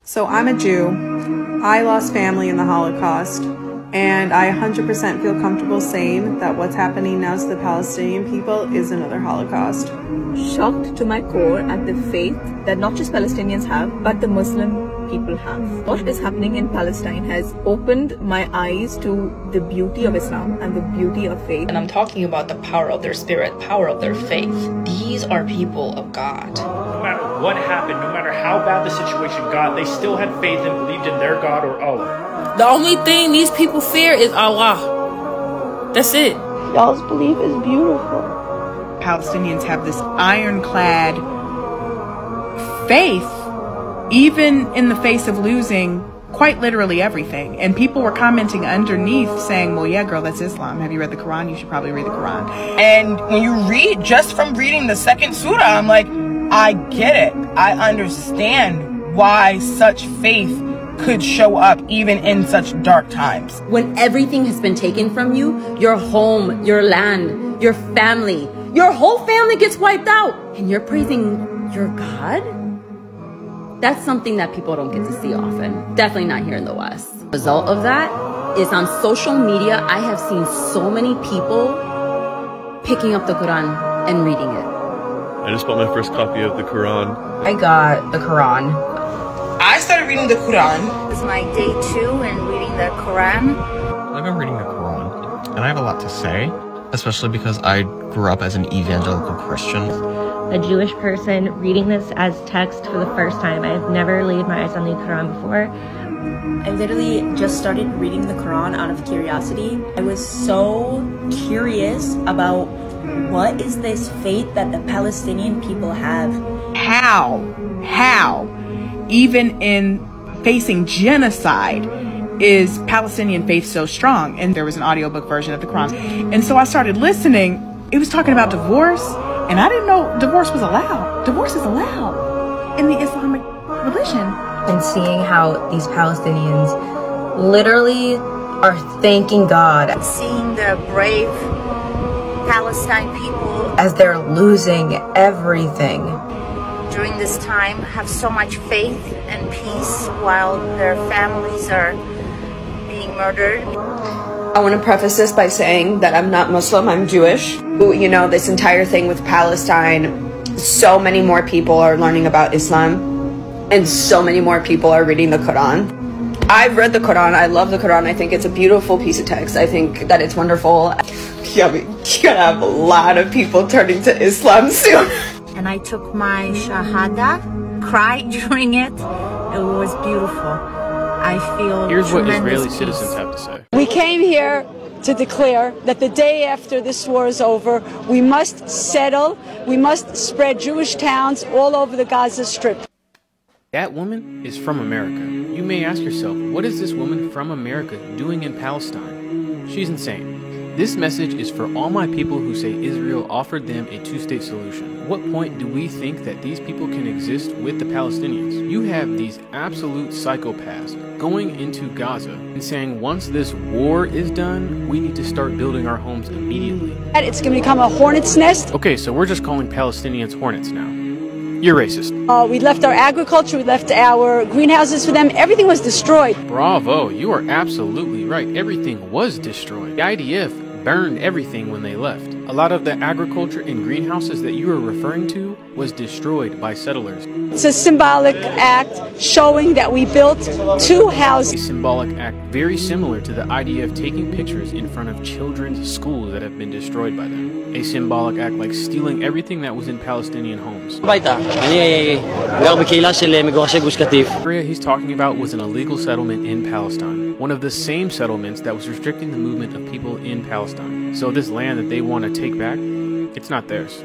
So I'm a Jew. I lost family in the Holocaust, and I 100% feel comfortable saying that what's happening now to the Palestinian people is another Holocaust. Shocked to my core at the faith that not just Palestinians have, but the Muslim people have. What is happening in Palestine has opened my eyes to the beauty of Islam and the beauty of faith. And I'm talking about the power of their spirit, power of their faith. These are people of God. No matter what happened, no matter how bad the situation got, they still had faith and believed in their God or Allah. The only thing these people fear is Allah. That's it. Y'all's belief is beautiful. Palestinians have this ironclad faith, even in the face of losing quite literally everything. And people were commenting underneath saying, well, yeah, girl, that's Islam. Have you read the Quran? You should probably read the Quran. And when you read, just from reading the second surah, I'm like, I get it. I understand why such faith could show up even in such dark times. When everything has been taken from you, your home, your land, your family, your whole family gets wiped out, and you're praising your God? That's something that people don't get to see often. Definitely not here in the West. The result of that is on social media, I have seen so many people picking up the Quran and reading it. I just bought my first copy of the Quran. I got the Quran. I started reading the Quran. This is my day 2 in reading the Quran. I've been reading the Quran, and I have a lot to say, especially because I grew up as an evangelical Christian. A Jewish person reading this as text for the first time. I've never laid my eyes on the Quran before. I literally just started reading the Quran out of curiosity. I was so curious about what is this faith that the Palestinian people have. How, even in facing genocide, is Palestinian faith so strong? And there was an audiobook version of the Quran. And so I started listening. It was talking about divorce, and I didn't know divorce was allowed. Divorce is allowed in the Islamic religion. And seeing how these Palestinians literally are thanking God. Seeing the brave Palestine people as they're losing everything. During this time, have so much faith and peace while their families are being murdered. I want to preface this by saying that I'm not Muslim, I'm Jewish. You know, this entire thing with Palestine, so many more people are learning about Islam, and so many more people are reading the Quran. I've read the Quran, I love the Quran, I think it's a beautiful piece of text, I think that it's wonderful. Yeah, you're gonna have a lot of people turning to Islam soon. And I took my Shahada, cried during it. It was beautiful. I feel Here's what Israeli peace. citizens have to say. We came here to declare that the day after this war is over, we must settle, we must spread Jewish towns all over the Gaza Strip. That woman is from America. You may ask yourself, what is this woman from America doing in Palestine? She's insane. This message is for all my people who say Israel offered them a two-state solution. At what point do we think that these people can exist with the Palestinians? You have these absolute psychopaths going into Gaza and saying once this war is done, we need to start building our homes immediately. It's going to become a hornet's nest. Okay, so we're just calling Palestinians hornets now. You're racist. We left our agriculture, we left our greenhouses for them. Everything was destroyed. Bravo, you are absolutely right. Everything was destroyed. The IDF burned everything when they left. A lot of the agriculture and greenhouses that you are referring to was destroyed by settlers. It's a symbolic act showing that we built 2 houses. A symbolic act very similar to the IDF taking pictures in front of children's schools that have been destroyed by them. A symbolic act like stealing everything that was in Palestinian homes. The area he's talking about was an illegal settlement in Palestine. One of the same settlements that was restricting the movement of people in Palestine. So this land that they want to take back, it's not theirs.